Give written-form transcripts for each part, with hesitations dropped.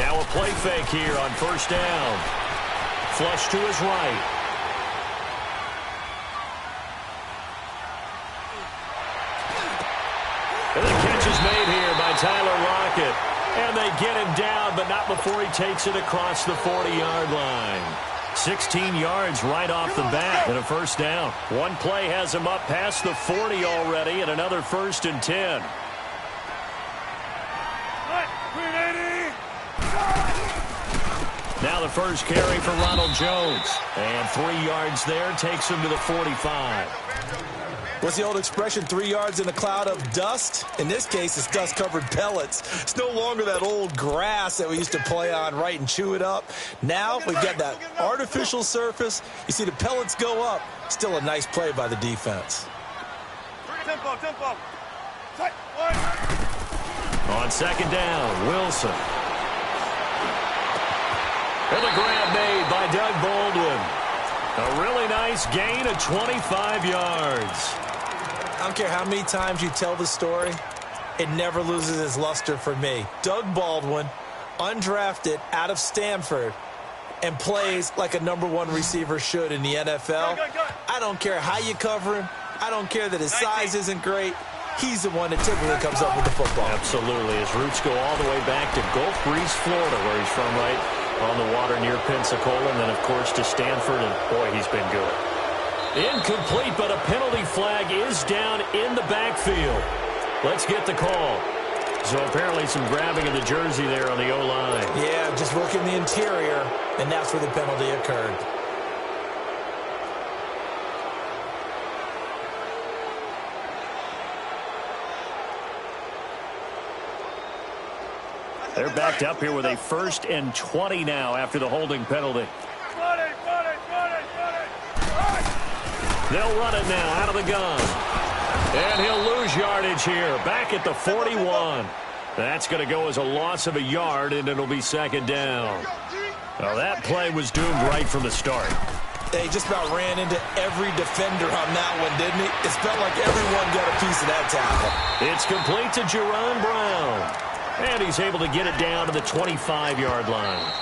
Now a play fake here on first down. Flush to his right. And the catch is made here by Tyler Lockett. And they get him down, but not before he takes it across the 40-yard line. 16 yards right off the bat and a first down. One play has him up past the 40 already and another 1st and 10. Now the first carry for Ronald Jones. And 3 yards there takes him to the 45. What's the old expression, 3 yards in a cloud of dust? In this case, it's dust-covered pellets. It's no longer that old grass that we used to play on, right, and chew it up. Now we've got that artificial surface. You see the pellets go up. Still a nice play by the defense. Tempo. On second down, Wilson. And the grab made by Doug Baldwin. A really nice gain of 25 yards. I don't care how many times you tell the story, it never loses its luster for me. Doug Baldwin, undrafted out of Stanford, and plays like a #1 receiver should in the NFL. I don't care how you cover him. I don't care that his size isn't great. He's the one that typically comes up with the football. Absolutely. His roots go all the way back to Gulf Breeze, Florida, where he's from, right on the water near Pensacola, and then, of course, to Stanford, and, boy, he's been good. Incomplete, but a penalty flag is down in the backfield. Let's get the call. So apparently some grabbing of the jersey there on the O-line. Yeah, just working the interior, and that's where the penalty occurred. They're backed up here with a 1st and 20 now after the holding penalty. They'll run it now out of the gun. And he'll lose yardage here. Back at the 41. That's going to go as a loss of a yard, and it'll be 2nd down. Well, that play was doomed right from the start. They just about ran into every defender on that one, didn't he? It felt like everyone got a piece of that tackle. It's complete to Jerron Brown. And he's able to get it down to the 25-yard line.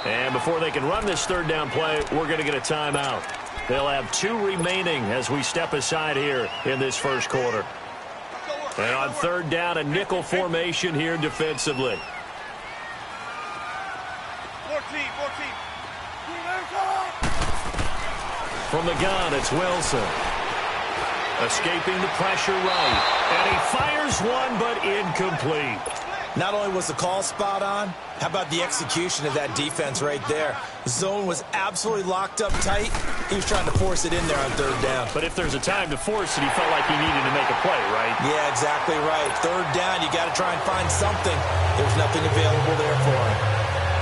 And before they can run this 3rd down play, we're going to get a timeout. They'll have 2 remaining as we step aside here in this 1st quarter. And on 3rd down, a nickel formation here defensively. 14. From the gun, it's Wilson. Escaping the pressure right. And he fires one, but incomplete. Not only was the call spot on, how about the execution of that defense right there? Zone was absolutely locked up tight. He was trying to force it in there on 3rd down. But if there's a time to force it, he felt like he needed to make a play, right? Yeah, exactly right. 3rd down, you got to try and find something. There was nothing available there for him.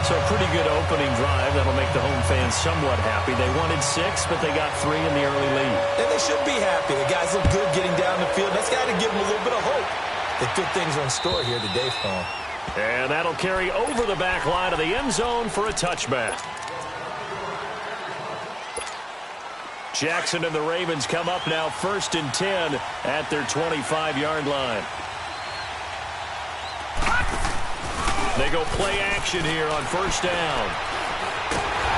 So a pretty good opening drive. That'll make the home fans somewhat happy. They wanted 6, but they got 3 in the early lead. And they should be happy. The guys look good getting down the field. That's got to give them a little bit of hope that good things are in store here today for them. And that'll carry over the back line of the end zone for a touchback. Jackson and the Ravens come up now 1st and 10 at their 25-yard line. They go play action here on 1st down.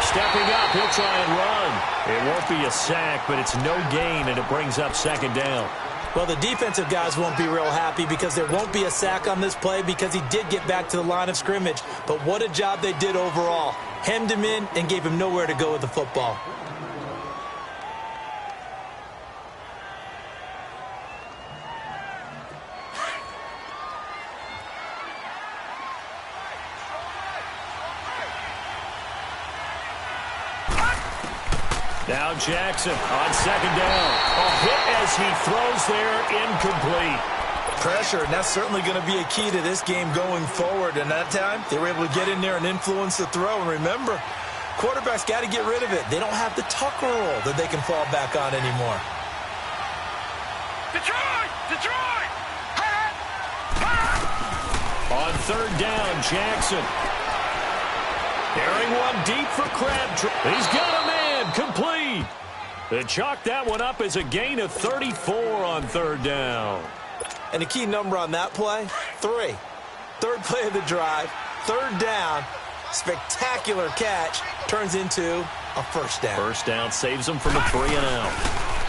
Stepping up, he'll try and run. It won't be a sack, but it's no gain, and it brings up 2nd down. Well, the defensive guys won't be real happy because there won't be a sack on this play because he did get back to the line of scrimmage. But what a job they did overall. Hemmed him in and gave him nowhere to go with the football. Now Jackson on 2nd down. A hit as he throws there, incomplete. Pressure, and that's certainly going to be a key to this game going forward. And that time, they were able to get in there and influence the throw. And remember, quarterbacks got to get rid of it. They don't have the tucker roll that they can fall back on anymore. Detroit! On 3rd down, Jackson. Carrying one deep for Crabtree. He's got a man, complete. They chalk that one up as a gain of 34 on 3rd down. And the key number on that play, 3. 3rd play of the drive, third down, spectacular catch, turns into a first down. First down saves them from a 3-and-out.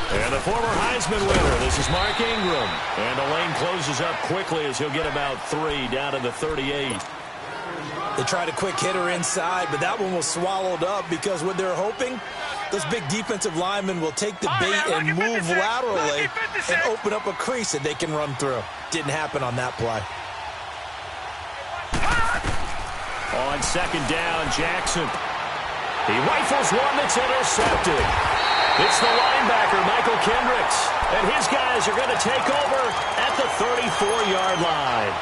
And the former Heisman winner, this is Mark Ingram. And the lane closes up quickly as he'll get about 3 down to the 38. They tried a quick hitter inside, but that one was swallowed up because what they're hoping, those big defensive linemen will take the bait and move laterally and open up a crease that they can run through. Didn't happen on that play. On second down, Jackson. He rifles one that's intercepted. It's the linebacker, Michael Kendricks. And his guys are going to take over at the 34-yard line.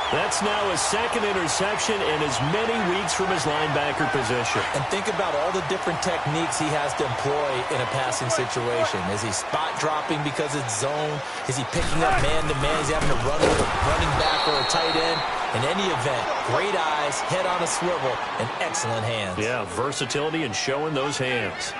That's now his second interception in as many weeks from his linebacker position. And think about all the different techniques he has to employ in a passing situation. Is he spot dropping because it's zone? Is he picking up man-to-man? Is he having to run with a running back or a tight end? In any event, great eyes, head on a swivel, and excellent hands. Yeah, versatility and showing those hands.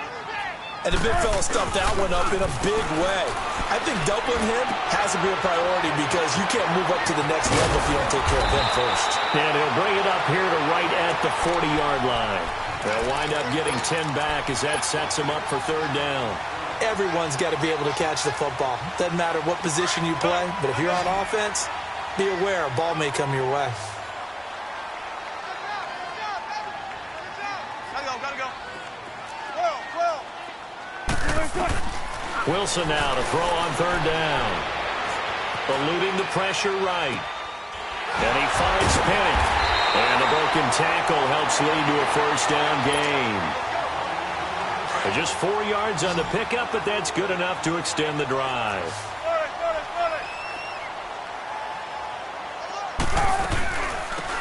And the big fella stuffed that one up in a big way. I think doubling him has to be a priority because you can't move up to the next level if you don't take care of him first. And he'll bring it up here to right at the 40-yard line. They'll wind up getting 10 back as that sets him up for third down. Everyone's got to be able to catch the football. Doesn't matter what position you play, but if you're on offense, be aware a ball may come your way. Gotta go. Wilson now to throw on third down. Eluding the pressure right. And he finds Penny. And a broken tackle helps lead to a first down gain. Just 4 yards on the pickup, but that's good enough to extend the drive.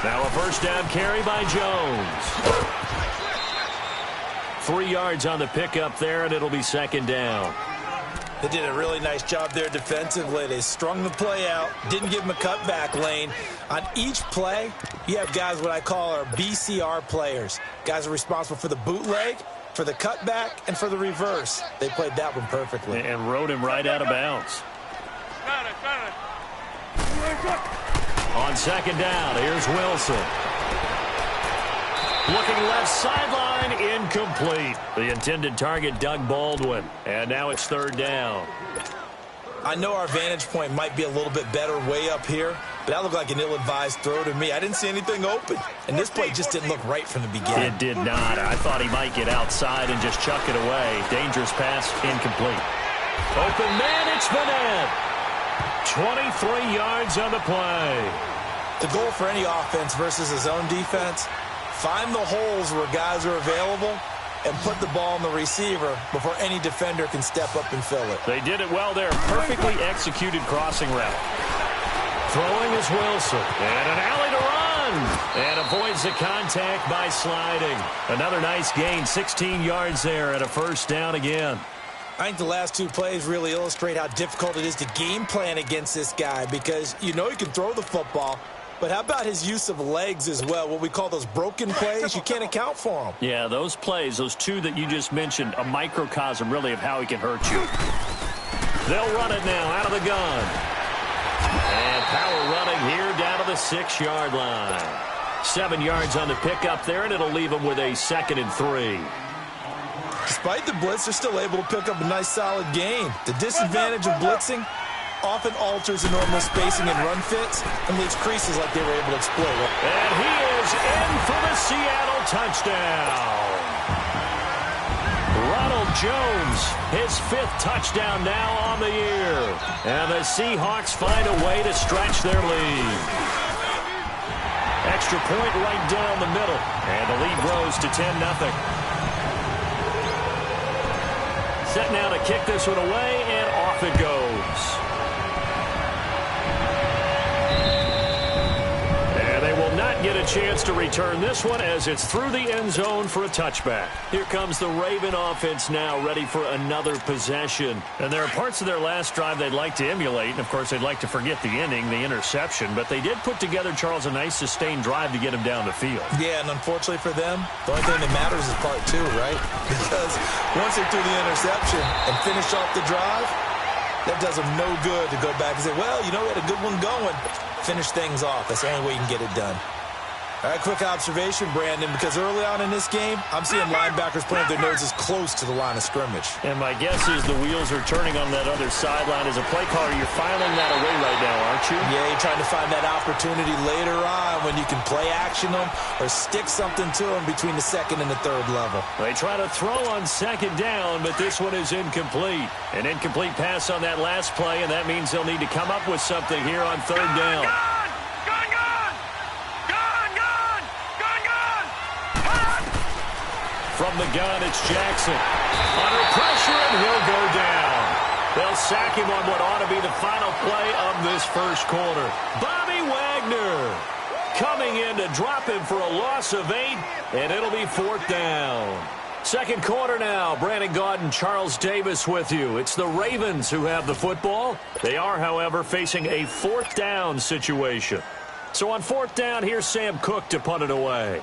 Now a first down carry by Jones. 3 yards on the pickup there, and it'll be second down. They did a really nice job there defensively. They strung the play out, didn't give him a cutback lane. On each play, you have guys what I call our BCR players. Guys are responsible for the bootleg, for the cutback, and for the reverse. They played that one perfectly. And rode him right out of bounds. On second down, here's Wilson. Looking left sideline, incomplete. The intended target, Doug Baldwin. And now it's third down. I know our vantage point might be a little bit better way up here, but that looked like an ill-advised throw to me. I didn't see anything open, and this play just didn't look right from the beginning. It did not. I thought he might get outside and just chuck it away. Dangerous pass, incomplete. Open man, it's Vanette. 23 yards on the play. The goal for any offense versus a zone defense, find the holes where guys are available and put the ball on the receiver before any defender can step up and fill it. They did it well there. Perfectly executed crossing route. Throwing is Wilson. And an alley to run. And avoids the contact by sliding. Another nice gain, 16 yards there and a first down again. I think the last 2 plays really illustrate how difficult it is to game plan against this guy because you know he can throw the football, but how about his use of legs as well? What we call those broken plays, you can't account for them. Yeah, those plays, those 2 that you just mentioned, a microcosm really of how he can hurt you. They'll run it now out of the gun. And power running here down to the 6-yard line. 7 yards on the pickup there, and it'll leave them with a 2nd and 3. Despite the blitz, they're still able to pick up a nice solid gain. The disadvantage of blitzing often alters the normal spacing and run fits and leaves creases like they were able to exploit. And he is in for the Seattle touchdown. Ronald Jones, his 5th touchdown now on the year. And the Seahawks find a way to stretch their lead. Extra point right down the middle. And the lead grows to 10-0. Set now to kick this one away, and off it goes. And they will not get a chance to return this one as it's through the end zone for a touchback. Here comes the Raven offense now, ready for another possession. And there are parts of their last drive they'd like to emulate. And, of course, they'd like to forget the ending, the interception. But they did put together, Charles, a nice sustained drive to get him down the field. Yeah, and unfortunately for them, the only thing that matters is part 2, right? Because once they threw the interception and finished off the drive, that does them no good to go back and say, well, you know, we had a good one going. Finish things off. That's the only way you can get it done. All right, quick observation, Brandon, because early on in this game, I'm seeing linebackers plant their noses close to the line of scrimmage. And my guess is the wheels are turning on that other sideline. As a play caller, you're filing that away right now, aren't you? Yeah, you're trying to find that opportunity later on when you can play action them or stick something to them between the second and the third level. They try to throw on second down, but this one is incomplete. An incomplete pass on that last play, and that means they'll need to come up with something here on third down. From the gun, it's Jackson. Under pressure, and he'll go down. They'll sack him on what ought to be the final play of this first quarter. Bobby Wagner coming in to drop him for a loss of 8, and it'll be fourth down. Second quarter now. Brandon Gaudin, Charles Davis with you. It's the Ravens who have the football. They are, however, facing a fourth down situation. So on fourth down, here's Sam Cook to punt it away.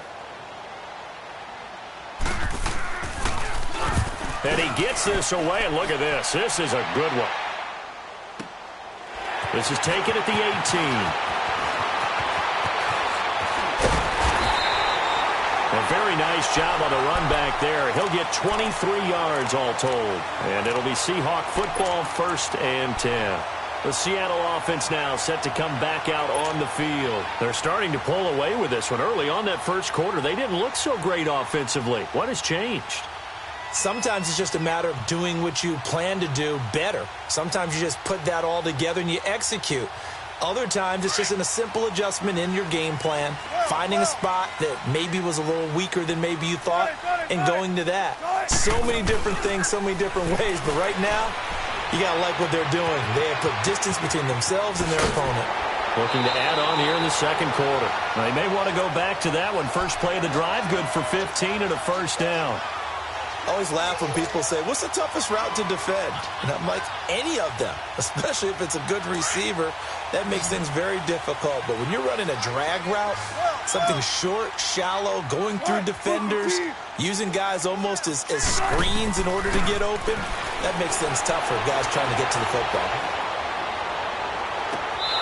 And he gets this away, and look at this. This is a good one. This is taken at the 18. A very nice job on the run back there. He'll get 23 yards all told. And it'll be Seahawk football, 1st and 10. The Seattle offense now set to come back out on the field. They're starting to pull away with this one. Early on that first quarter, they didn't look so great offensively. What has changed? Sometimes it's just a matter of doing what you plan to do better. Sometimes you just put that all together and you execute. Other times it's just a simple adjustment in your game plan, finding a spot that maybe was a little weaker than maybe you thought, and going to that. So many different things, so many different ways, but right now, you got to like what they're doing. They have put distance between themselves and their opponent. Looking to add on here in the second quarter. Now, they may want to go back to that one. First play of the drive, good for 15 and a first down. I always laugh when people say, what's the toughest route to defend? And I'm like, any of them, especially if it's a good receiver. That makes things very difficult. But when you're running a drag route, something short, shallow, going through defenders, using guys almost as screens in order to get open, that makes things tough for guys trying to get to the football.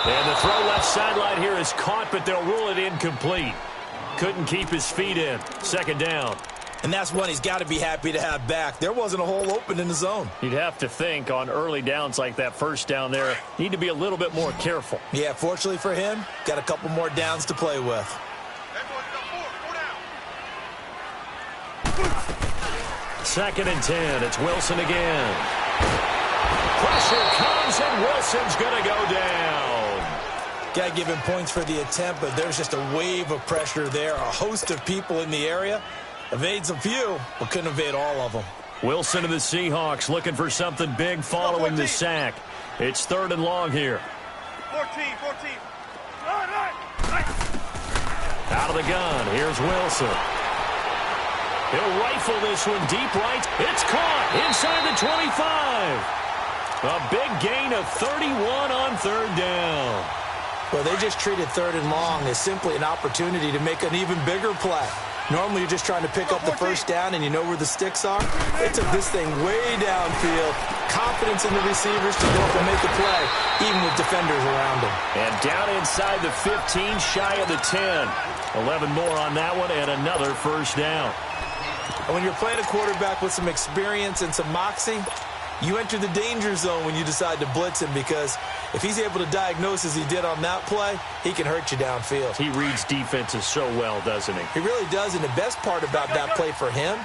And the throw left sideline here is caught, but they'll rule it incomplete. Couldn't keep his feet in. Second down. And that's one he's got to be happy to have back. There wasn't a hole open in the zone. You'd have to think on early downs like that first down there, need to be a little bit more careful. Yeah, fortunately for him, got a couple more downs to play with. Second and 10. It's Wilson again. Pressure comes, and Wilson's going to go down. Got to give him points for the attempt, but there's just a wave of pressure there. A host of people in the area. Evades a few, but couldn't evade all of them. Wilson of the Seahawks looking for something big following the sack. It's third and long here. 14. Out of the gun, here's Wilson. He'll rifle this one deep right. It's caught inside the 25. A big gain of 31 on third down. Well, they just treated third and long as simply an opportunity to make an even bigger play. Normally, you're just trying to pick up the first down and you know where the sticks are. They took this thing way downfield. Confidence in the receivers to go up and make a play, even with defenders around them. And down inside the 15, shy of the 10. 11 more on that one, and another first down. And when you're playing a quarterback with some experience and some moxie, you enter the danger zone when you decide to blitz him, because if he's able to diagnose as he did on that play, he can hurt you downfield. He reads defenses so well, doesn't he? He really does, and the best part about that play for him,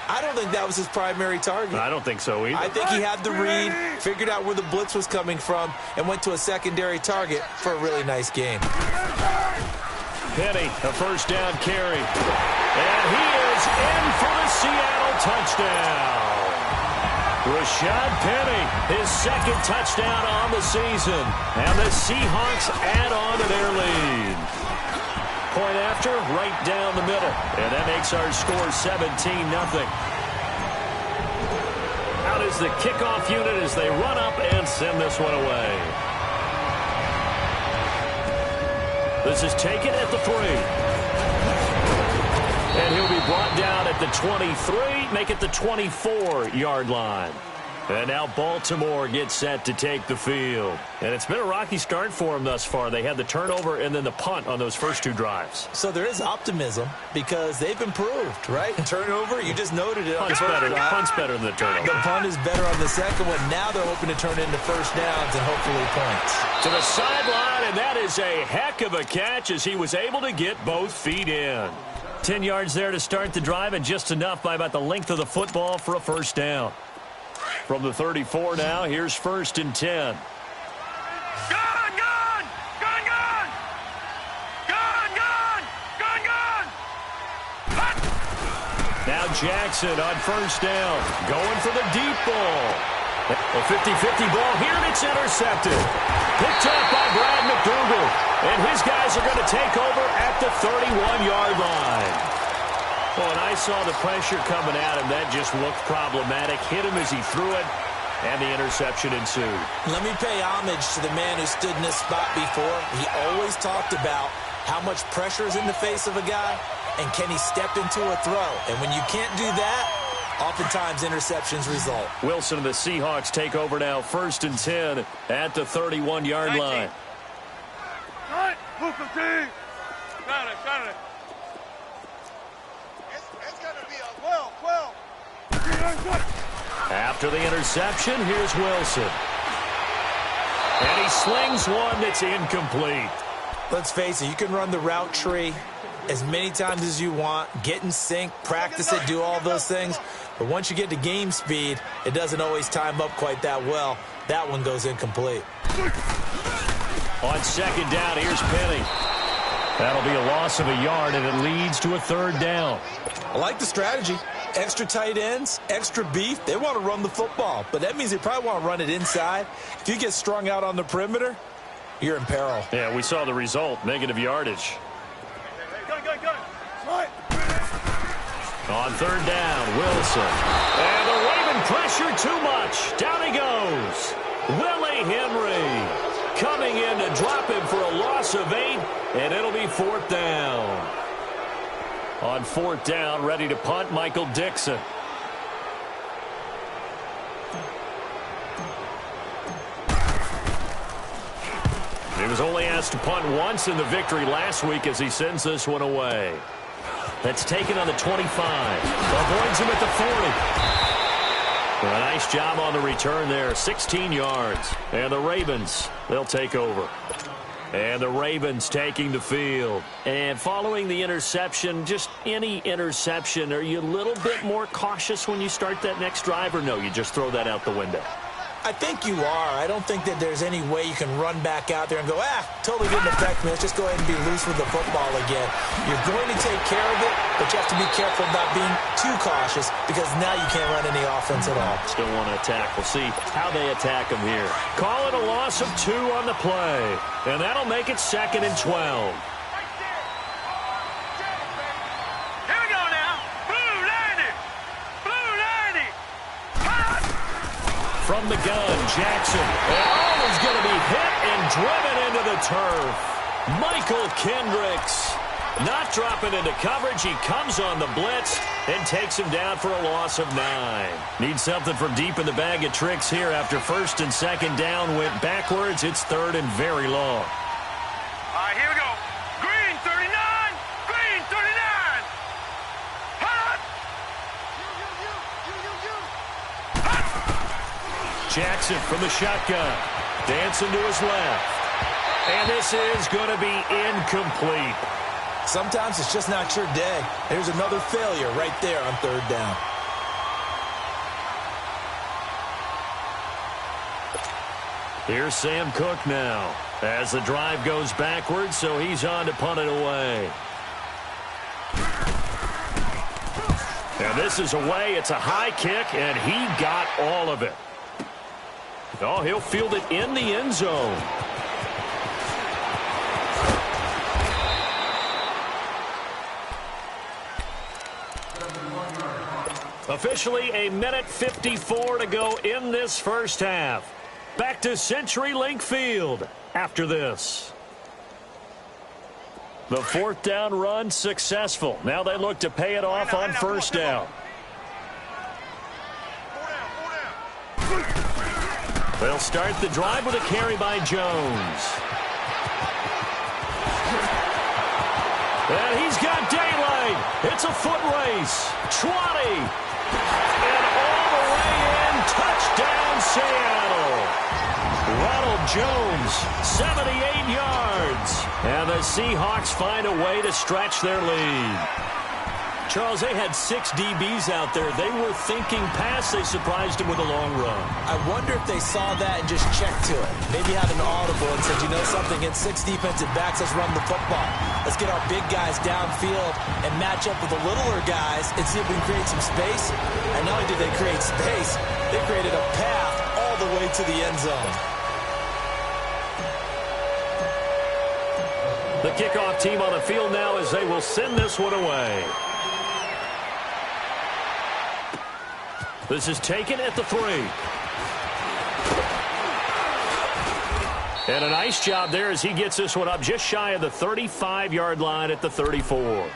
I don't think that was his primary target. I don't think so either. I think he had the read, figured out where the blitz was coming from, and went to a secondary target for a really nice game. Penny, a first down carry. And he is in for the Seattle touchdown. Rashad Penny, his second touchdown on the season. And the Seahawks add on to their lead. Point after, right down the middle. And that makes our score 17-0. Out is the kickoff unit as they run up and send this one away. This is taken at the 3. And he'll be brought down at the 23, make it the 24-yard line. And now Baltimore gets set to take the field. And it's been a rocky start for them thus far. They had the turnover and then the punt on those first two drives. So there is optimism because they've improved, right? Turnover, you just noted it. Punt's better than the turnover. The punt is better on the second one. Now they're hoping to turn into first downs and hopefully points. To the sideline, and that is a heck of a catch as he was able to get both feet in. 10 yards there to start the drive and just enough by about the length of the football for a first down. From the 34 now, here's 1st and 10. Gun! Gun! Gun! Gun! Gun! Gun! Gun! Gun! Hut! Now Jackson on first down, going for the deep ball. A 50-50 ball here, and it's intercepted. Picked up by Brad McDougal, and his guys are going to take over at the 31-yard line. Well, and I saw the pressure coming at him. That just looked problematic. Hit him as he threw it, and the interception ensued. Let me pay homage to the man who stood in this spot before. He always talked about how much pressure is in the face of a guy, and can he step into a throw? And when you can't do that, oftentimes interceptions result. Wilson and the Seahawks take over now, 1st and 10 at the 31-yard line. Cut! Booker T! Got it, got it. It's going to be a 12. After the interception, here's Wilson. And he slings one that's incomplete. Let's face it, you can run the route tree as many times as you want, get in sync, practice it, do all those things. But once you get to game speed, it doesn't always time up quite that well. That one goes incomplete. On second down, here's Penny. That'll be a loss of a yard, and it leads to a 3rd down. I like the strategy. Extra tight ends, extra beef. They want to run the football, but that means they probably want to run it inside. If you get strung out on the perimeter, you're in peril. Yeah, we saw the result, negative yardage. Gun! Right. On 3rd down, Wilson. And the Raven pressure too much. Down he goes. Willie Henry coming in to drop him for a loss of 8, and it'll be 4th down. On 4th down, ready to punt, Michael Dixon. He was only asked to punt once in the victory last week as he sends this one away. That's taken on the 25. Avoids him at the 40. A nice job on the return there. 16 yards. And the Ravens, they'll take over. And the Ravens taking the field. And following the interception, just any interception, are you a little bit more cautious when you start that next drive, or no, you just throw that out the window? I think you are. I don't think that there's any way you can run back out there and go, totally didn't affect me. Let's just go ahead and be loose with the football again. You're going to take care of it, but you have to be careful about being too cautious because now you can't run any offense at all. Still want to attack. We'll see how they attack them here. Call it a loss of 2 on the play, and that'll make it 2nd and 12. From the gun, Jackson. And he's going to be hit and driven into the turf. Michael Kendricks not dropping into coverage. He comes on the blitz and takes him down for a loss of 9. Need something from deep in the bag of tricks here after 1st and 2nd down went backwards. It's 3rd and very long. All right, here we go. Green 39. Green 39. Hut! Jackson from the shotgun. Dancing to his left. And this is going to be incomplete. Sometimes it's just not your day. There's another failure right there on 3rd down. Here's Sam Cook now as the drive goes backwards, so he's on to punt it away. And this is away. It's a high kick, and he got all of it. Oh, he'll field it in the end zone. Officially a minute 54 to go in this first half. Back to CenturyLink Field after this. The 4th down run successful. Now they look to pay it off on 1st down. 4 down. They'll start the drive with a carry by Jones. And he's got daylight. It's a foot race. 20. And all the way in. Touchdown, Seattle. Ronald Jones, 78 yards. And the Seahawks find a way to stretch their lead. Charles, they had 6 DBs out there. They were thinking pass. They surprised him with a long run. I wonder if they saw that and just checked to it. Maybe had an audible and said, you know something, against 6 defensive backs, let's run the football. Let's get our big guys downfield and match up with the littler guys and see if we can create some space. And not only did they create space, they created a path all the way to the end zone. The kickoff team on the field now as they will send this one away. This is taken at the 3. And a nice job there as he gets this one up just shy of the 35-yard line at the 34.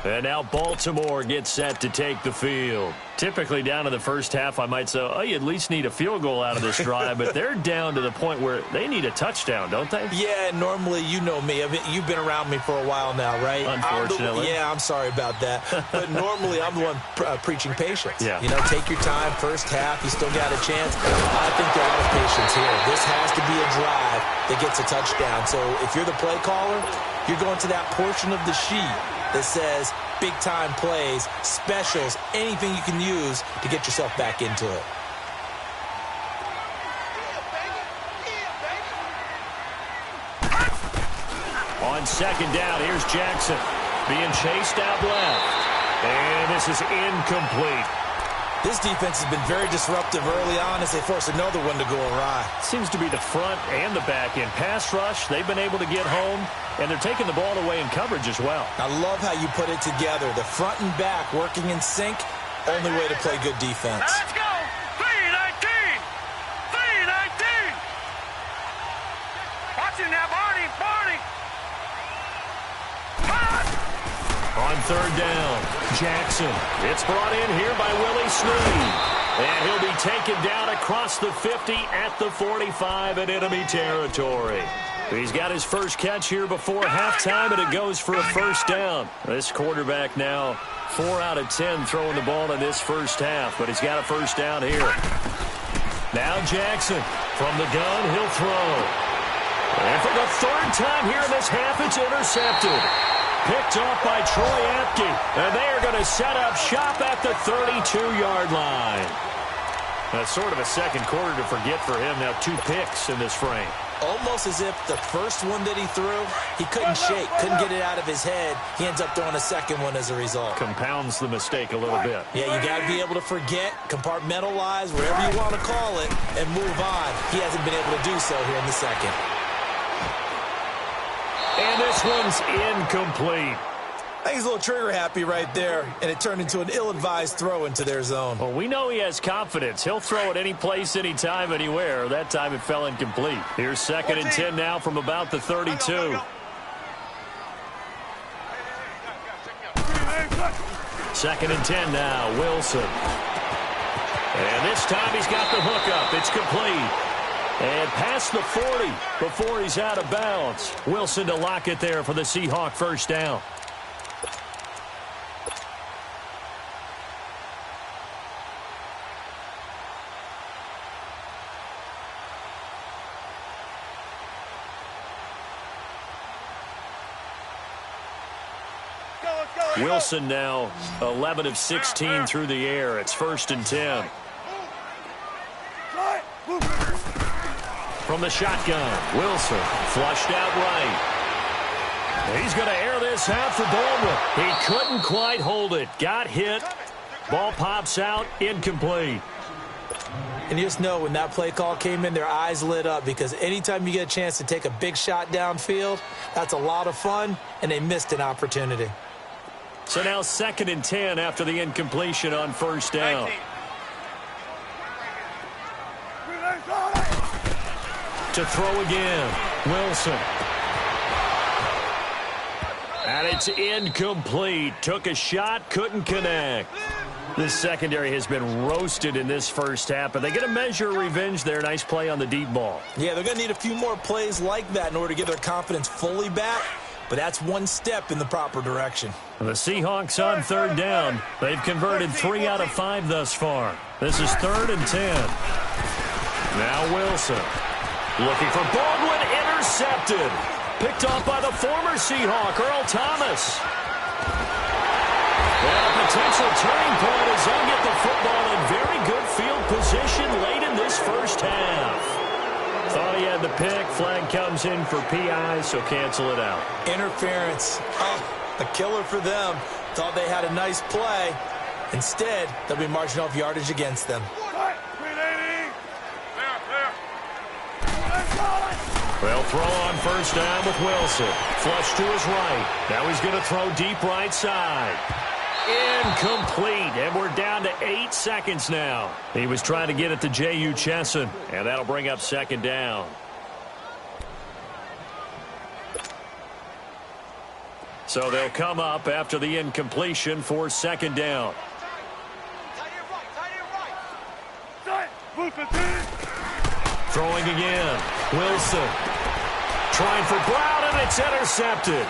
And now Baltimore gets set to take the field. Typically down in the first half, I might say, oh, you at least need a field goal out of this drive. But they're down to the point where they need a touchdown, don't they? Yeah, normally, you know me. I mean, you've been around me for a while now, right? Unfortunately. I'm sorry about that. But normally, I'm the one preaching patience. Yeah. You know, take your time. First half, you still got a chance. I think they're out of patience here. This has to be a drive that gets a touchdown. So if you're the play caller, you're going to that portion of the sheet that says big-time plays, specials, anything you can use to get yourself back into it. On second down, here's Jackson being chased out left. And this is incomplete. This defense has been very disruptive early on as they force another one to go awry. Seems to be the front and the back end. Pass rush, they've been able to get home, and they're taking the ball away in coverage as well. I love how you put it together. The front and back working in sync, only way to play good defense. Let's go. 319. 319. Watching that, Barney. Barney. On third down, Jackson. It's brought in here by Willie Snead. And he'll be taken down across the 50 at the 45 in enemy territory. He's got his first catch here before halftime, and it goes for a first down. This quarterback now 4 out of 10 throwing the ball in this first half, but he's got a first down here. Now Jackson from the gun, he'll throw. And for the third time here in this half, it's intercepted. Picked off by Troy Apke, and they are going to set up shop at the 32-yard line. That's sort of a second quarter to forget for him. Now 2 picks in this frame. Almost as if the first one that he threw, he couldn't shake, couldn't get it out of his head. He ends up throwing a second one as a result. Compounds the mistake a little bit. Yeah, you got to be able to forget, compartmentalize, whatever you want to call it, and move on. He hasn't been able to do so here in the second. And this one's incomplete. I think he's a little trigger happy right there, and it turned into an ill-advised throw into their zone. Well, we know he has confidence. He'll throw it any place, anytime, anywhere. That time it fell incomplete. Here's 2nd and 10 now from about the 32. 2nd and 10 now, Wilson. And this time he's got the hook up. It's complete. And past the 40 before he's out of bounds. Wilson to lock it there for the Seahawk first down. Wilson now 11 of 16 through the air. It's 1st and 10. From the shotgun, Wilson flushed out right. He's going to air this out for Baldwin. He couldn't quite hold it. Got hit. Ball pops out. Incomplete. And you just know when that play call came in, their eyes lit up because anytime you get a chance to take a big shot downfield, that's a lot of fun, and they missed an opportunity. So now 2nd and 10 after the incompletion on first down. To throw again, Wilson. And it's incomplete. Took a shot, couldn't connect. This secondary has been roasted in this first half, but they get a measure of revenge there. Nice play on the deep ball. Yeah, they're going to need a few more plays like that in order to get their confidence fully back, but that's one step in the proper direction. The Seahawks on third down. They've converted 3 out of 5 thus far. This is 3rd and 10. Now Wilson. Looking for Baldwin, intercepted. Picked off by the former Seahawk, Earl Thomas. And a potential turning point as they'll get the football in very good field position late in this first half. Thought he had the pick. Flag comes in for PI, so cancel it out. Interference. Oh, a killer for them. Thought they had a nice play. Instead, they'll be marching off yardage against them. They'll throw on first down with Wilson. Flush to his right. Now he's going to throw deep right side. Incomplete, and we're down to 8 seconds now. He was trying to get it to J.U. Chesson, and that'll bring up second down. So they'll come up after the incompletion for second down. Throwing again. Wilson. Trying for Brown, and it's intercepted.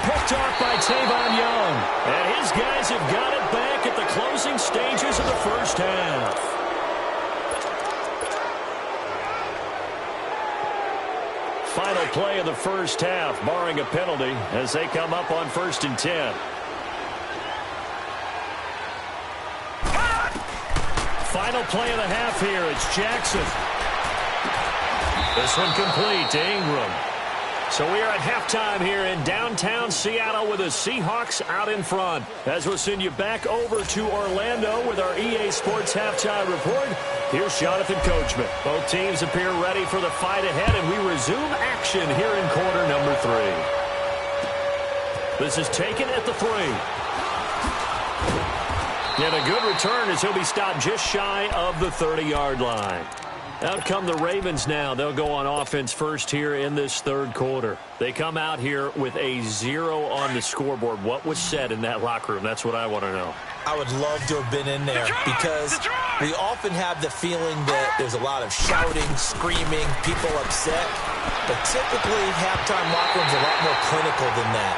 Picked off by Tavon Young. And his guys have got it back at the closing stages of the first half. Final play of the first half, barring a penalty, as they come up on 1st and 10. Final play of the half here. It's Jackson. This one complete to Ingram. So we are at halftime here in downtown Seattle with the Seahawks out in front. As we'll send you back over to Orlando with our EA Sports Halftime Report, here's Jonathan Coachman. Both teams appear ready for the fight ahead, and we resume action here in quarter number 3. This is taken at the 3. And a good return as he'll be stopped just shy of the 30-yard line. Out come the Ravens now. They'll go on offense first here in this third quarter. They come out here with a 0 on the scoreboard. What was said in that locker room? That's what I want to know. I would love to have been in there because we often have the feeling that there's a lot of shouting, screaming, people upset. But typically, halftime locker rooms are a lot more clinical than that.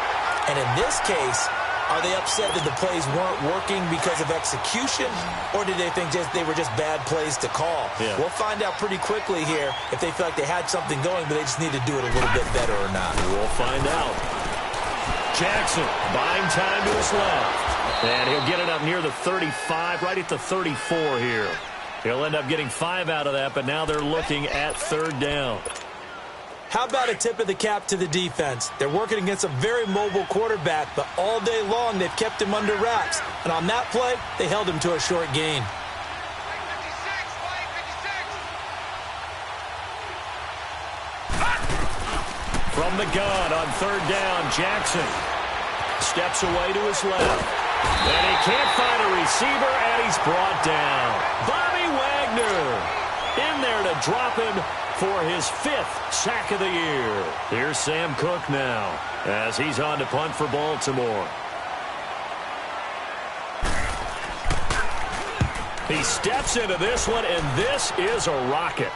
And in this case, are they upset that the plays weren't working because of execution, or did they think they were just bad plays to call? Yeah. We'll find out pretty quickly here if they feel like they had something going, but they just need to do it a little bit better or not. We'll find out. Jackson buying time to his left. And he'll get it up near the 35, right at the 34 here. He'll end up getting 5 out of that, but now they're looking at 3rd down. How about a tip of the cap to the defense? They're working against a very mobile quarterback, but all day long they've kept him under wraps. And on that play, they held him to a short gain. From the gun on 3rd down, Jackson steps away to his left. And he can't find a receiver, and he's brought down. Bobby Wagner in there to drop him for his 5th sack of the year. Here's Sam Cook now as he's on to punt for Baltimore. He steps into this one, and this is a rocket.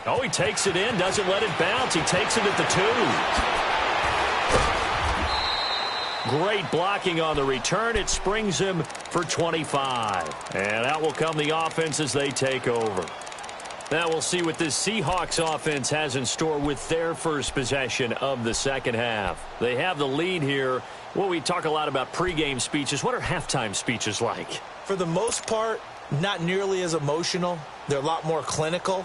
Oh, he takes it in, doesn't let it bounce. He takes it at the 2. Great blocking on the return. It springs him for 25. And out will come the offense as they take over. Now we'll see what this Seahawks offense has in store with their first possession of the second half. They have the lead here. Well, we talk a lot about pregame speeches. What are halftime speeches like? For the most part, not nearly as emotional. They're a lot more clinical.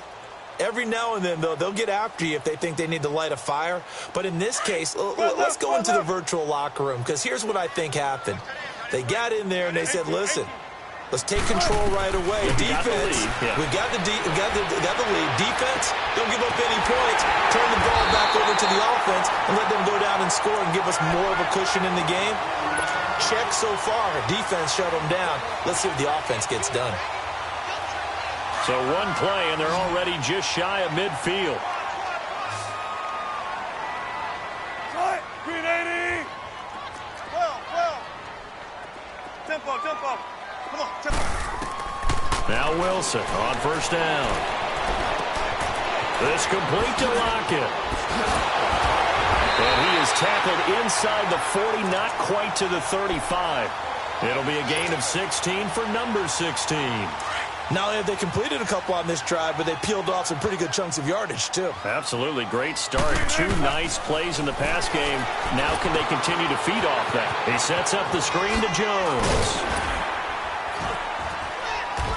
Every now and then, though, they'll get after you if they think they need to light a fire. But in this case, let's go into the virtual locker room, because here's what I think happened. They got in there and they said, listen, let's take control right away. Defense, we got the lead. Defense, don't give up any points. Turn the ball back over to the offense and let them go down and score and give us more of a cushion in the game. Check so far. Defense shut them down. Let's see if the offense gets done. So one play, and they're already just shy of midfield. Green 80. Well. Tempo. Wilson on first down. This complete to Lockett. And he is tackled inside the 40, not quite to the 35. It'll be a gain of 16 for number 16. Not only have they completed a couple on this drive, but they peeled off some pretty good chunks of yardage, too. Absolutely. Great start. 2 nice plays in the pass game. Now can they continue to feed off that? He sets up the screen to Jones.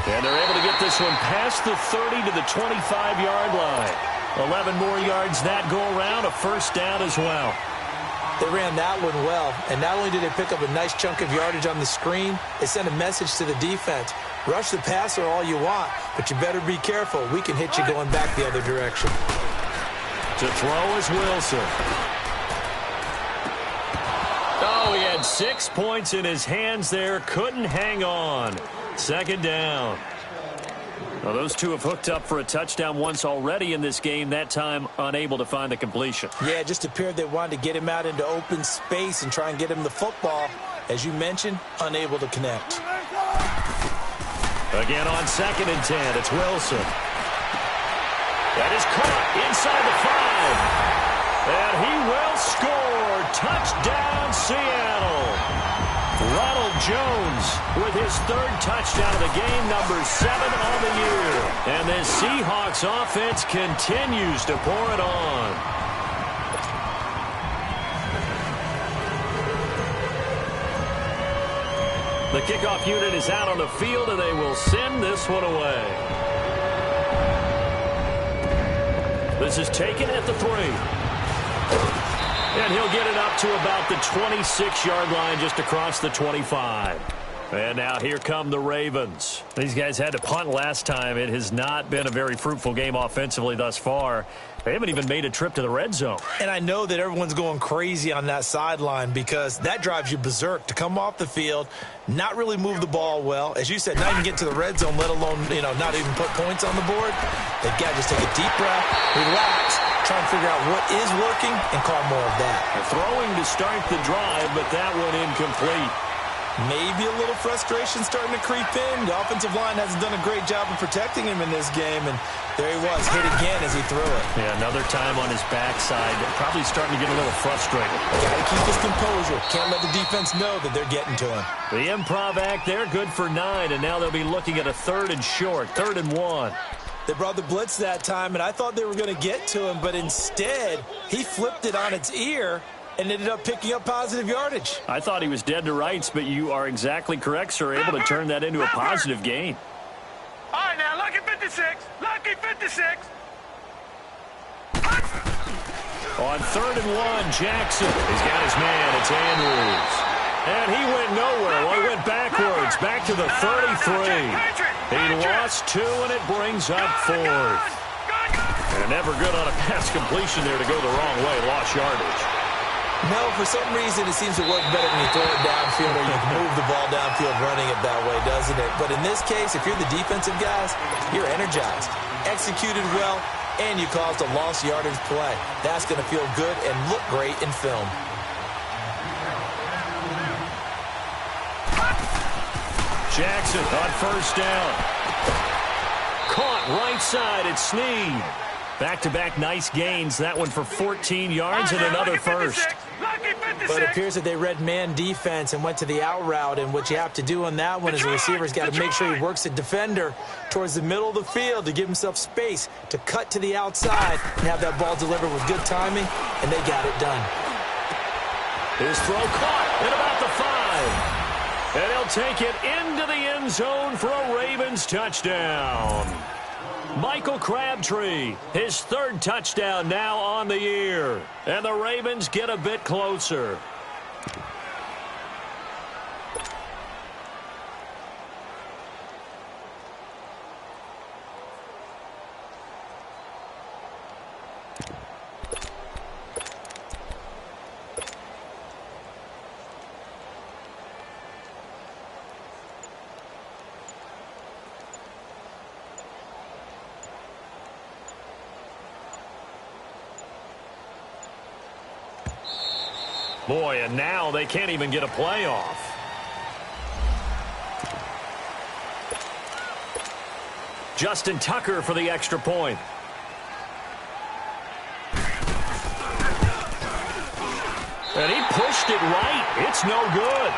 And they're able to get this one past the 30 to the 25-yard line. 11 more yards that go around, a first down as well. They ran that one well, and not only did they pick up a nice chunk of yardage on the screen, they sent a message to the defense. Rush the passer all you want, but you better be careful. We can hit you going back the other direction. To throw is Wilson. Oh, he had 6 points in his hands there. Couldn't hang on. Second down. Well, those two have hooked up for a touchdown once already in this game, that time unable to find the completion. Yeah, it just appeared they wanted to get him out into open space and try and get him the football. As you mentioned, unable to connect. Again on 2nd and 10, it's Wilson. That is caught inside the 5. And he will score. Touchdown, Seattle. Ronald Jones with his 3rd touchdown of the game, number 7 on the year. And this Seahawks offense continues to pour it on. The kickoff unit is out on the field, and they will send this one away. This is taken at the 3. And he'll get it up to about the 26-yard line, just across the 25. And now here come the Ravens. These guys had to punt last time. It has not been a very fruitful game offensively thus far. They haven't even made a trip to the red zone. And I know that everyone's going crazy on that sideline because that drives you berserk to come off the field, not really move the ball well. As you said, not even get to the red zone, let alone, not even put points on the board. They've got to just take a deep breath, relax, try and figure out what is working and call more of that. Throwing to start the drive, but that one incomplete. Maybe a little frustration starting to creep in. The offensive line hasn't done a great job of protecting him in this game, and there he was, hit again as he threw it. Yeah, another time on his backside, probably starting to get a little frustrated. Got to keep his composure. Can't let the defense know that they're getting to him. The improv act there, good for 9, and now they'll be looking at a 3rd and short, 3rd and 1. They brought the blitz that time, and I thought they were going to get to him, but instead, he flipped it on its ear and ended up picking up positive yardage. I thought he was dead to rights, but you are exactly correct, sir. Able to turn that into a positive gain. All right, now, Lucky 56. Lucky 56. On 3rd and 1, Jackson. He's got his man. It's Andrews. And he went nowhere. Well, he went backwards, back to the 33. He lost 2, and it brings up 4th. And never good on a pass completion there to go the wrong way. Lost yardage. No, for some reason it seems to work better when you throw it downfield or you can move the ball downfield running it that way, doesn't it? But in this case, if you're the defensive guys, you're energized, executed well, and you caused a lost yardage play. That's going to feel good and look great in film. Jackson on first down. Caught right side. It's Snead. Back-to-back nice gains. That one for 14 yards and another first. But it appears that they read man defense and went to the out route, and what you have to do on that one is the receiver's got to make sure he works the defender towards the middle of the field to give himself space to cut to the outside and have that ball delivered with good timing, and they got it done. His throw caught at about the 5. And he'll take it into the end zone for a Ravens touchdown. Michael Crabtree, his 3rd touchdown now on the year. And the Ravens get a bit closer. Boy, and now they can't even get a playoff. Justin Tucker for the extra point. And he pushed it right. It's no good.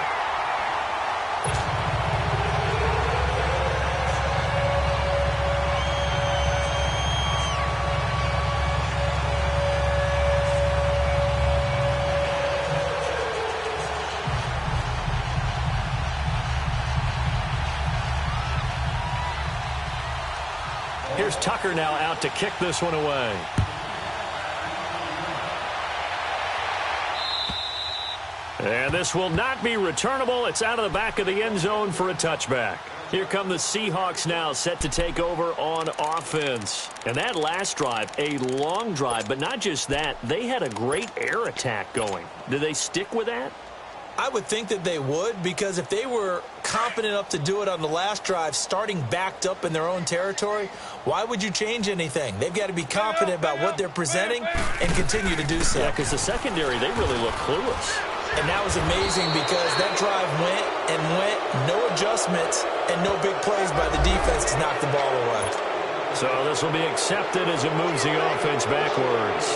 Here's Tucker now out to kick this one away. And this will not be returnable. It's out of the back of the end zone for a touchback. Here come the Seahawks now, set to take over on offense. And that last drive, a long drive, but not just that. They had a great air attack going. Do they stick with that? I would think that they would, because if they were confident enough to do it on the last drive, starting backed up in their own territory, why would you change anything? They've got to be confident about what they're presenting and continue to do so. Yeah, because the secondary, they really look clueless. And that was amazing because that drive went and went, no adjustments, and no big plays by the defense to knock the ball away. So this will be accepted as it moves the offense backwards.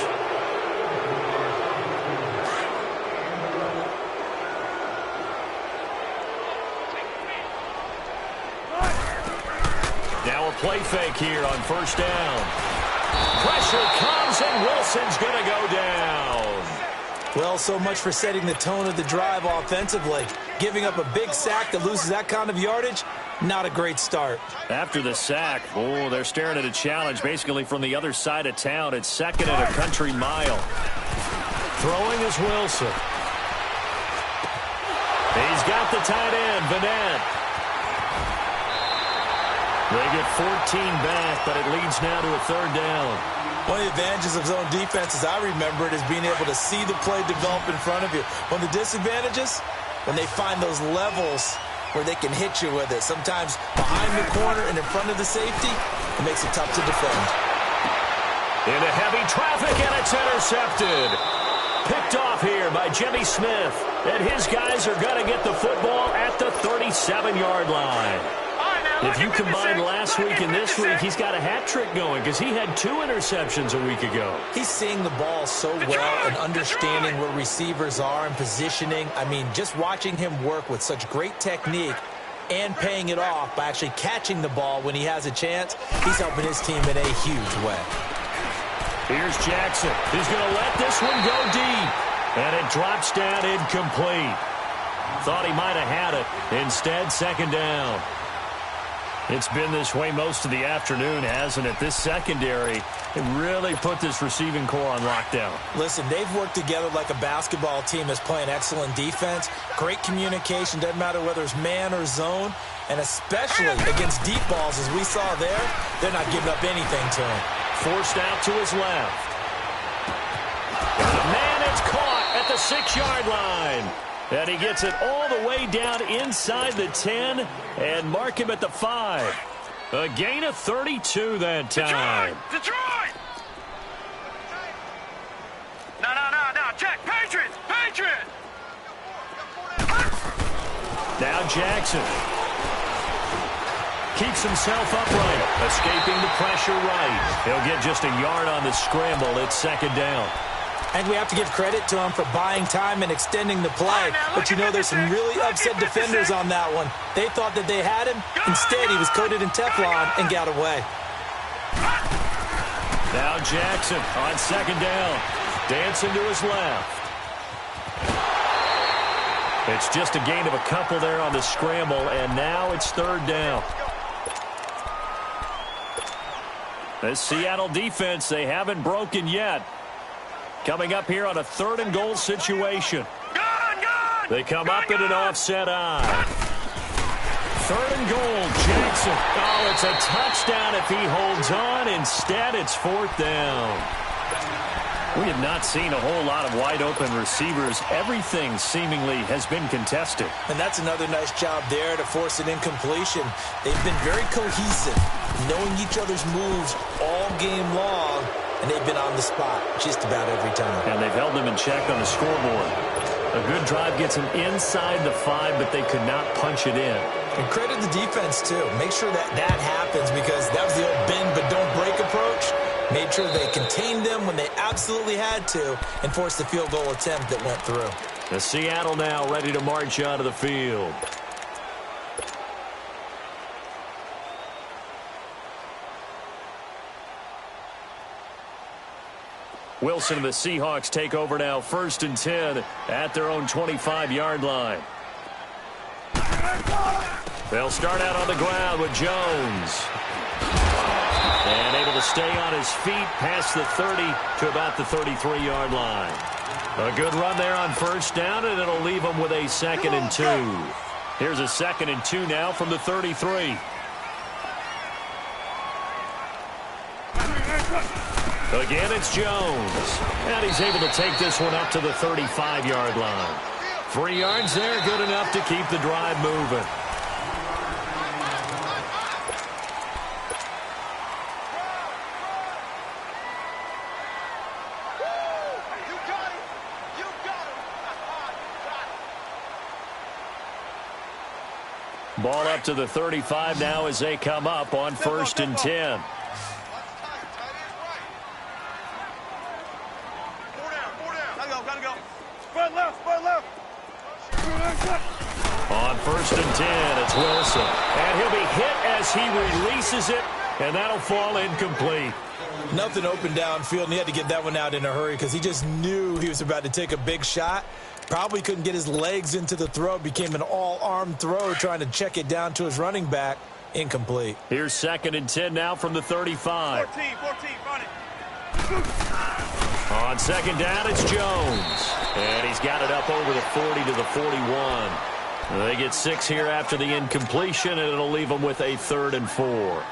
Now a play fake here on first down. Pressure comes and Wilson's going to go down. Well, so much for setting the tone of the drive offensively. Giving up a big sack that loses that kind of yardage, not a great start. After the sack, they're staring at a challenge basically from the other side of town. It's second and a country mile. Throwing is Wilson. He's got the tight end, Vanette. They get 14 back, but it leads now to a third down. One of the advantages of zone defense, as I remember it, is being able to see the play develop in front of you. One of the disadvantages, when they find those levels where they can hit you with it. Sometimes behind the corner and in front of the safety, it makes it tough to defend. Into heavy traffic, and it's intercepted. Picked off here by Jimmy Smith. And his guys are going to get the football at the 37-yard line. If you combine last week and this week, he's got a hat trick going because he had 2 interceptions a week ago. He's seeing the ball so well and understanding where receivers are and positioning. I mean, just watching him work with such great technique and paying it off by actually catching the ball when he has a chance, he's helping his team in a huge way. Here's Jackson. He's going to let this one go deep. And it drops down incomplete. Thought he might have had it. Instead, second down. It's been this way most of the afternoon, hasn't it? This secondary, it really put this receiving core on lockdown. Listen, they've worked together like a basketball team that's playing excellent defense. Great communication, doesn't matter whether it's man or zone. And especially against deep balls, as we saw there, they're not giving up anything to him. Forced out to his left. And a man is caught at the 6-yard line. And he gets it all the way down inside the 10 and mark him at the 5. A gain of 32 that time. Detroit! No, check. Patriots! Now Jackson. Keeps himself upright. Escaping the pressure right. He'll get just a yard on the scramble. It's second down. I think we have to give credit to him for buying time and extending the play. But you know, there's some really upset defenders on that one. They thought that they had him. Instead, he was coated in Teflon and got away. Now Jackson on second down. Dancing to his left. It's just a gain of a couple there on the scramble, and now it's third down. This Seattle defense, they haven't broken yet. Coming up here on a 3rd and goal situation. They come up in an offset eye. 3rd and goal, Jackson. Oh, it's a touchdown if he holds on. Instead, it's 4th down. We have not seen a whole lot of wide-open receivers. Everything seemingly has been contested. And that's another nice job there to force an incompletion. They've been very cohesive, knowing each other's moves all game long. And they've been on the spot just about every time. And they've held them in check on the scoreboard. A good drive gets them inside the 5, but they could not punch it in. And credit the defense, too. Make sure that happens because that was the old bend but don't break approach. Made sure they contained them when they absolutely had to and forced the field goal attempt that went through. The Seattle now ready to march onto the field. Wilson and the Seahawks take over now, 1st and 10 at their own 25-yard line. They'll start out on the ground with Jones. And able to stay on his feet past the 30 to about the 33-yard line. A good run there on 1st down, and it'll leave them with a 2nd and 2. Here's a 2nd and 2 now from the 33. Again, it's Jones. And he's able to take this one up to the 35-yard line. 3 yards there, good enough to keep the drive moving. Ball up to the 35 now as they come up on 1st and 10. On 1st and 10, it's Wilson. And he'll be hit as he releases it, and that'll fall incomplete. Nothing open downfield, and he had to get that one out in a hurry because he just knew he was about to take a big shot. Probably couldn't get his legs into the throw. Became an all-arm throw trying to check it down to his running back. Incomplete. Here's 2nd and 10 now from the 35. 14, run it. On 2nd down, it's Jones. And he's got it up over the 40 to the 41. They get 6 here after the incompletion, and it'll leave them with a 3rd and 4.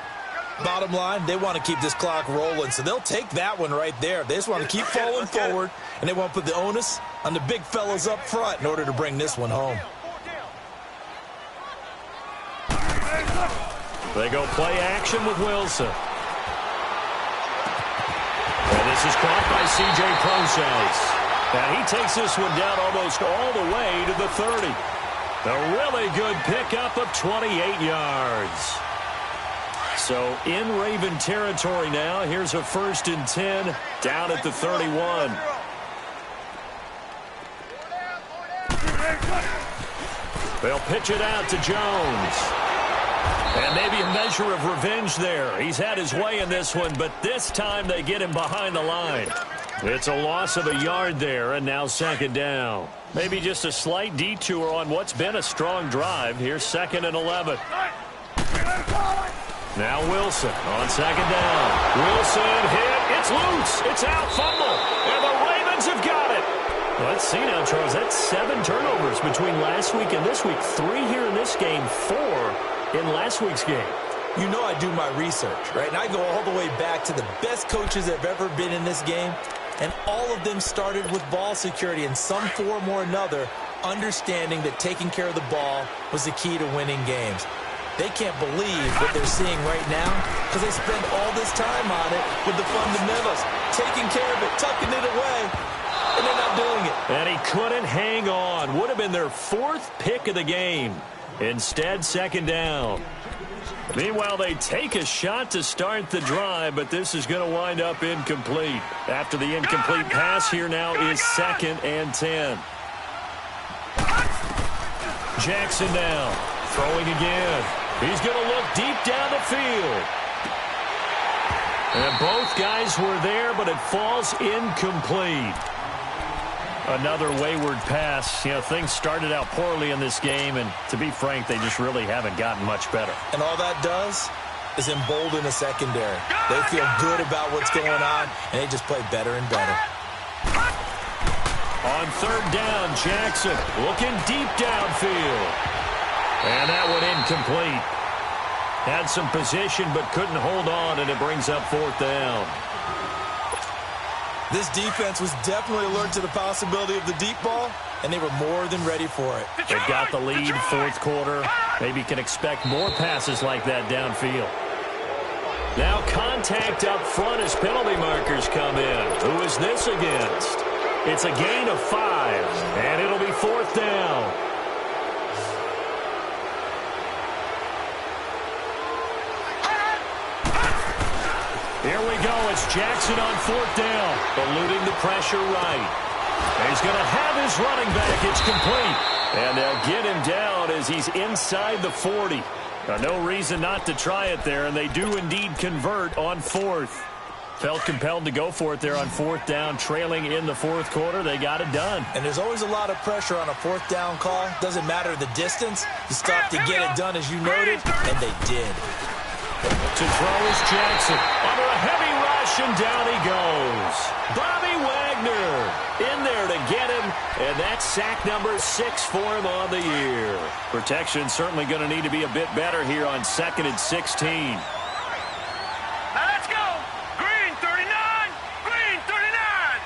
Bottom line, they want to keep this clock rolling, so they'll take that one right there. They just want to keep falling forward, and they want to put the onus on the big fellas up front in order to bring this one home. They go play action with Wilson. And this is caught by C.J. Process. And he takes this one down almost all the way to the 30. A really good pickup of 28 yards. So in Raven territory now. Here's a 1st and 10 down at the 31. They'll pitch it out to Jones. And maybe a measure of revenge there. He's had his way in this one, but this time they get him behind the line. It's a loss of a yard there, and now 2nd down. Maybe just a slight detour on what's been a strong drive. Here's 2nd and 11. Now Wilson on 2nd down. Wilson hit. It's loose. It's out. Fumble. And the Ravens have got it. Let's see now, Charles. That's 7 turnovers between last week and this week. 3 here in this game, 4 in last week's game. You know I do my research, right? And I go all the way back to the best coaches that have ever been in this game. And all of them started with ball security in some form or another, understanding that taking care of the ball was the key to winning games. They can't believe what they're seeing right now because they spend all this time on it with the fundamentals, taking care of it, tucking it away, and they're not doing it. And he couldn't hang on. Would have been their 4th pick of the game. Instead, 2nd down. Meanwhile, they take a shot to start the drive, but this is going to wind up incomplete. After the incomplete pass, here now is 2nd and 10. Jackson now throwing again. He's going to look deep down the field. And both guys were there, but it falls incomplete. Another wayward pass. You know, things started out poorly in this game, and to be frank, they just really haven't gotten much better. And all that does is embolden the secondary. They feel good about what's going on, and they just play better and better. On 3rd down, Jackson looking deep downfield. And that one incomplete. Had some position, but couldn't hold on, and it brings up 4th down. This defense was definitely alert to the possibility of the deep ball, and they were more than ready for it. They've got the lead, 4th quarter. Maybe can expect more passes like that downfield. Now contact up front as penalty markers come in. Who is this against? It's a gain of 5, and it'll be 4th down. Here we go. It's Jackson on fourth down. Eluding the pressure right. He's going to have his running back. It's complete. And they'll get him down as he's inside the 40. No reason not to try it there, and they do indeed convert on fourth. Felt compelled to go for it there on fourth down, trailing in the fourth quarter. They got it done. And there's always a lot of pressure on a fourth down call. Doesn't matter the distance. You stop to get it done, as you noted, and they did. To throw is Jackson. Under a heavy rush, and down he goes. Bobby Wagner in there to get him, and that's sack number 6 for him on the year. Protection certainly going to need to be a bit better here on 2nd and 16. Now let's go. Green 39. Green 39.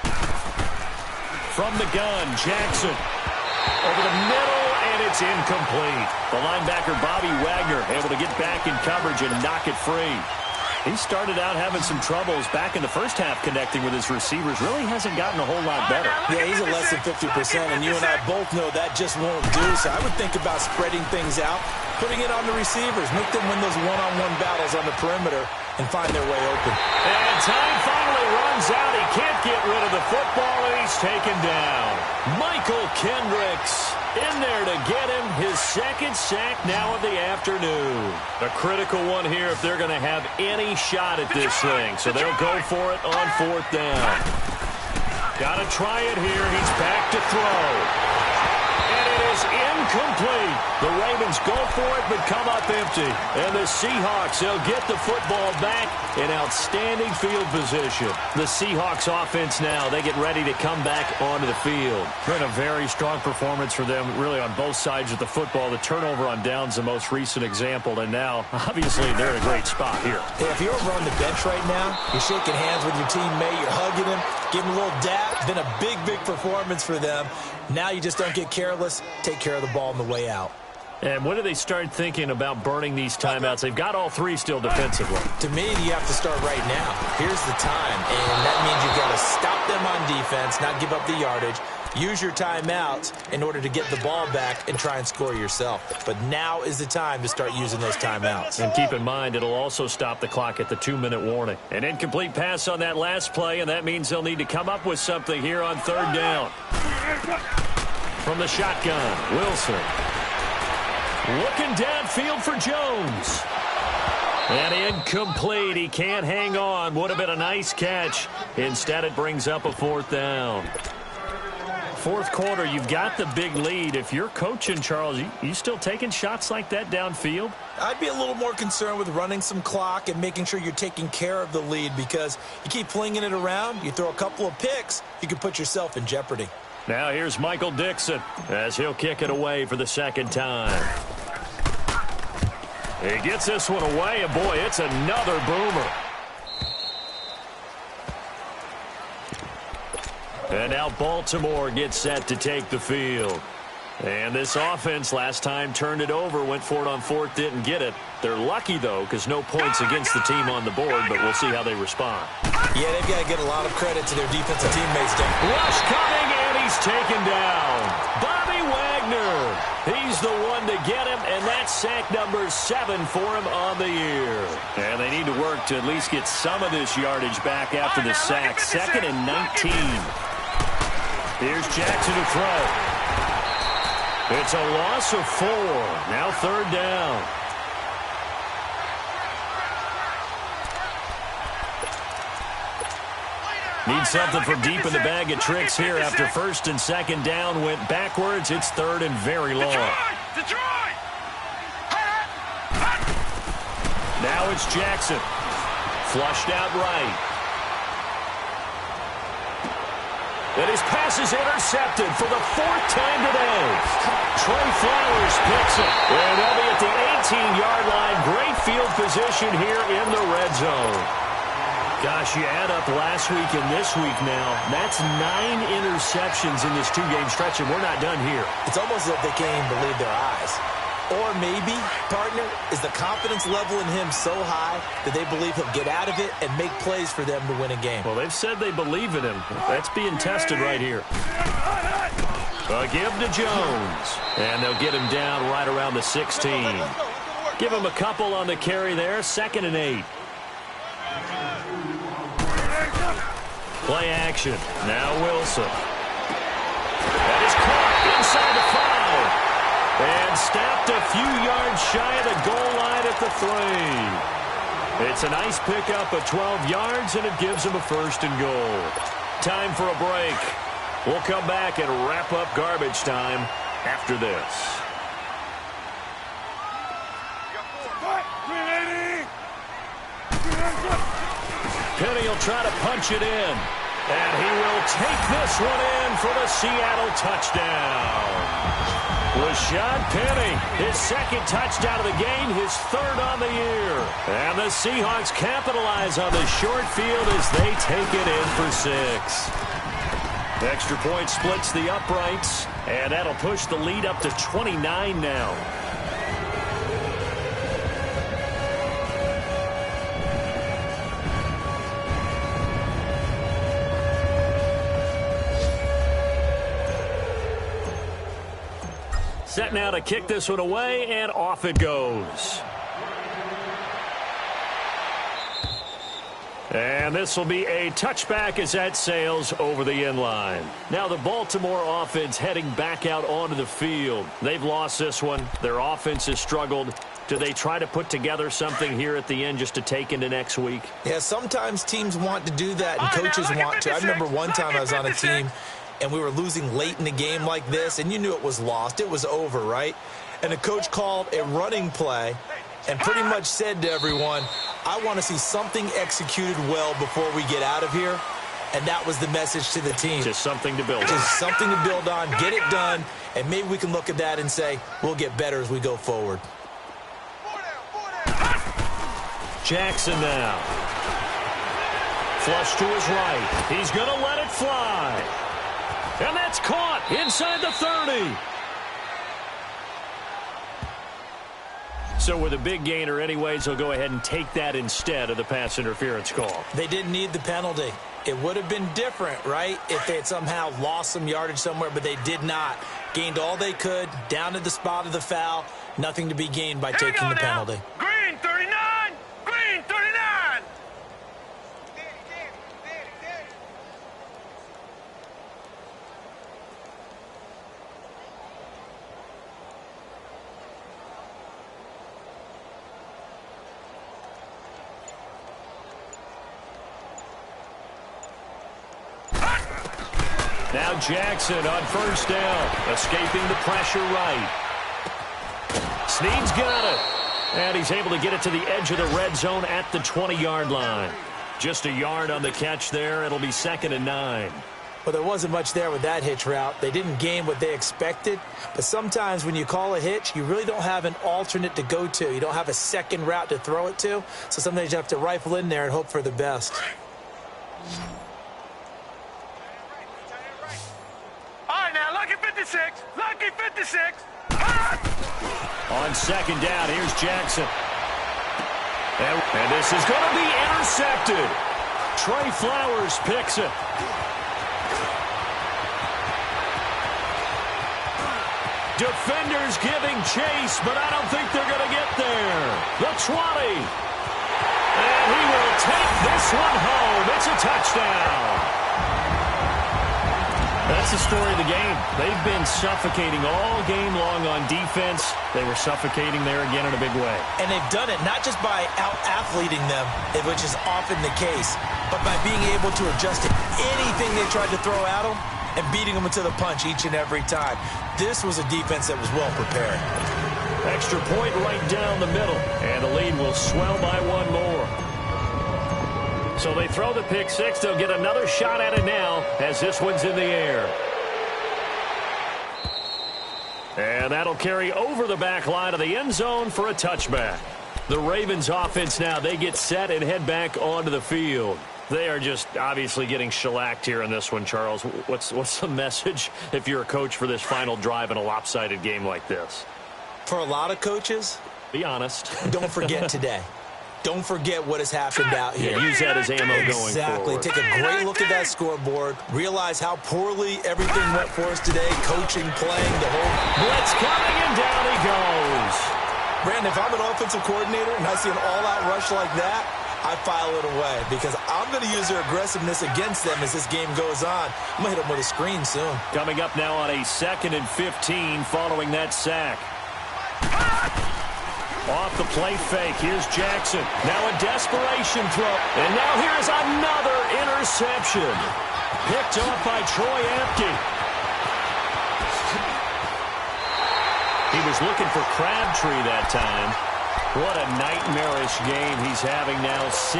From the gun, Jackson. Over the middle, and it's incomplete. The linebacker, Bobby Wagner, able to get back in coverage and knock it free. He started out having some troubles back in the first half connecting with his receivers. Really hasn't gotten a whole lot better. Yeah, he's at less than 50%, and you and I both know that just won't do. So I would think about spreading things out, putting it on the receivers, make them win those one-on-one battles on the perimeter, and find their way open. And time finally runs out. He can't get rid of the football, and he's taken down. Michael Kendricks in there to get him his second sack now of the afternoon. A critical one here if they're going to have any shot at this thing. So they'll go for it on fourth down. Got to try it here. He's back to throw. And it is incomplete. The Ravens go for it but come up empty. And the Seahawks, they'll get the football back in outstanding field position. The Seahawks offense now, they get ready to come back onto the field. Been a very strong performance for them really on both sides of the football. The turnover on downs the most recent example. And now, obviously, they're in a great spot here. Hey, if you're over on the bench right now, you're shaking hands with your teammate, you're hugging him, giving him a little dap. Been a big, big performance for them. Now you just don't get careless. Take care of the ball on the way out. And when do they start thinking about burning these timeouts? They've got all three still defensively. To me, you have to start right now. Here's the time, and that means you've got to stop them on defense, not give up the yardage. Use your timeouts in order to get the ball back and try and score yourself. But now is the time to start using those timeouts. And keep in mind, it'll also stop the clock at the 2-minute warning. An incomplete pass on that last play, and that means they'll need to come up with something here on third down. From the shotgun, Wilson. Looking downfield for Jones. And incomplete. He can't hang on. Would have been a nice catch. Instead, it brings up a fourth down. Fourth quarter, you've got the big lead. If you're coaching, Charles, you still taking shots like that downfield? I'd be a little more concerned with running some clock and making sure you're taking care of the lead, because you keep flinging it around, you throw a couple of picks, you can put yourself in jeopardy. Now here's Michael Dixon as he'll kick it away for the second time. He gets this one away, and boy, it's another boomer. And now Baltimore gets set to take the field. And this offense last time turned it over, went for it on fourth, didn't get it. They're lucky, though, because no points against the team on the board, but we'll see how they respond. Yeah, they've got to get a lot of credit to their defensive teammates, Dan. Rush coming, and he's taken down. Bobby Wagner. He's the one to get him, and that's sack number 7 for him on the year. And they need to work to at least get some of this yardage back after the sack. 2nd and 19. Here's Jackson to throw. It's a loss of 4. Now third down. Need something from deep in the bag of tricks here after 1st and 2nd down went backwards. It's 3rd and very long. Detroit! Now it's Jackson. Flushed out right. And his pass is intercepted for the 4th time today. Trey Flowers picks it. And they'll be at the 18-yard line. Great field position here in the red zone. Gosh, you add up last week and this week now. That's 9 interceptions in this 2-game stretch, and we're not done here. It's almost as if they can't even believe their eyes. Or maybe, partner, is the confidence level in him so high that they believe he'll get out of it and make plays for them to win a game. Well, they've said they believe in him. That's being tested right here. A give to Jones. And they'll get him down right around the 16. Give him a couple on the carry there. 2nd and 8. Play action. Now Wilson. That is caught inside the 5. And snapped a few yards shy of the goal line at the 3. It's a nice pickup of 12 yards, and it gives him a 1st and goal. Time for a break. We'll come back and wrap up garbage time after this. Penny will try to punch it in. And he will take this one in for the Seattle touchdown. Rashad Penny, his 2nd touchdown of the game, his 3rd on the year. And the Seahawks capitalize on the short field as they take it in for 6. Extra point splits the uprights, and that'll push the lead up to 29 now. Set now to kick this one away, and off it goes. And this will be a touchback as that sails over the end line. Now the Baltimore offense heading back out onto the field. They've lost this one. Their offense has struggled. Do they try to put together something here at the end just to take into next week? Yeah, sometimes teams want to do that, and coaches want to. I remember one time I was on a team, and we were losing late in the game like this, and you knew it was lost. It was over, right? And the coach called a running play and pretty much said to everyone, I want to see something executed well before we get out of here. And that was the message to the team. Just something to build on. Just something to build on, get it done, and maybe we can look at that and say, we'll get better as we go forward. Jackson now. Flush to his right. He's going to let it fly. And that's caught inside the 30. So with a big gainer anyways, he'll go ahead and take that instead of the pass interference call. They didn't need the penalty. It would have been different, right, if they had somehow lost some yardage somewhere, but they did not. Gained all they could, down to the spot of the foul. Nothing to be gained by taking the penalty. Green 39! Green 39! Now Jackson on 1st down, escaping the pressure right. Snead's got it, and he's able to get it to the edge of the red zone at the 20-yard line. Just a yard on the catch there. It'll be 2nd and 9. Well, there wasn't much there with that hitch route. They didn't gain what they expected, but sometimes when you call a hitch, you really don't have an alternate to go to. You don't have a second route to throw it to, so sometimes you have to rifle in there and hope for the best. Lucky 56! Lucky 56! On 2nd down, here's Jackson. And this is going to be intercepted. Trey Flowers picks it. Defenders giving chase, but I don't think they're going to get there. The 20. And he will take this one home. It's a touchdown. That's the story of the game. They've been suffocating all game long on defense. They were suffocating there again in a big way. And they've done it not just by out-athleting them, which is often the case, but by being able to adjust to anything they tried to throw at them and beating them to the punch each and every time. This was a defense that was well prepared. Extra point right down the middle, and the lead will swell by one more. So they throw the pick six. They'll get another shot at it now as this one's in the air. And that'll carry over the back line of the end zone for a touchback. The Ravens offense now, they get set and head back onto the field. They are just obviously getting shellacked here in this one, Charles. What's the message if you're a coach for this final drive in a lopsided game like this? For a lot of coaches, be honest. Don't forget today. Don't forget what has happened out here. Yeah, use that as ammo going forward. Exactly. Take a great look at that scoreboard. Realize how poorly everything went for us today. Coaching, playing, the whole blitz coming, and down he goes. Brandon, if I'm an offensive coordinator and I see an all-out rush like that, I file it away because I'm I'm going to use their aggressiveness against them as this game goes on. I'm going to hit them with a screen soon. Coming up now on a 2nd and 15 following that sack. Off the play fake. Here's Jackson. Now a desperation throw. And now here's another interception. Picked off by Troy Apke. He was looking for Crabtree that time. What a nightmarish game he's having now. 6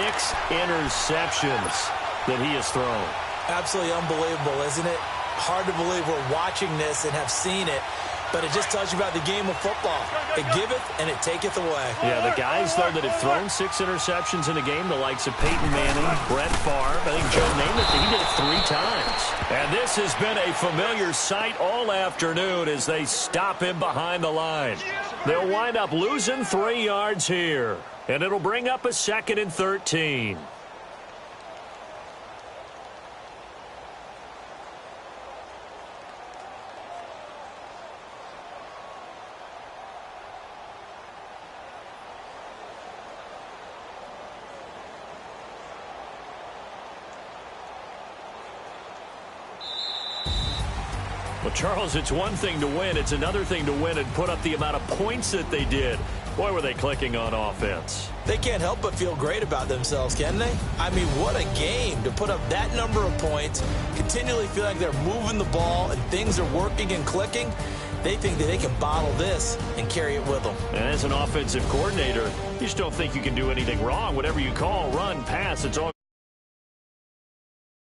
interceptions that he has thrown. Absolutely unbelievable, isn't it? Hard to believe we're watching this and have seen it. But it just tells you about the game of football. It giveth and it taketh away. Yeah, the guys, though, that have thrown 6 interceptions in a game, the likes of Peyton Manning, Brett Favre, I think Joe Namath, he did it 3 times. And this has been a familiar sight all afternoon as they stop him behind the line. They'll wind up losing 3 yards here. And it'll bring up a 2nd and 13. Well, Charles, it's one thing to win. It's another thing to win and put up the amount of points that they did. Boy, were they clicking on offense. They can't help but feel great about themselves, can they? I mean, what a game to put up that number of points, continually feel like they're moving the ball and things are working and clicking. They think that they can bottle this and carry it with them. And as an offensive coordinator, you just don't think you can do anything wrong. Whatever you call, run, pass, it's all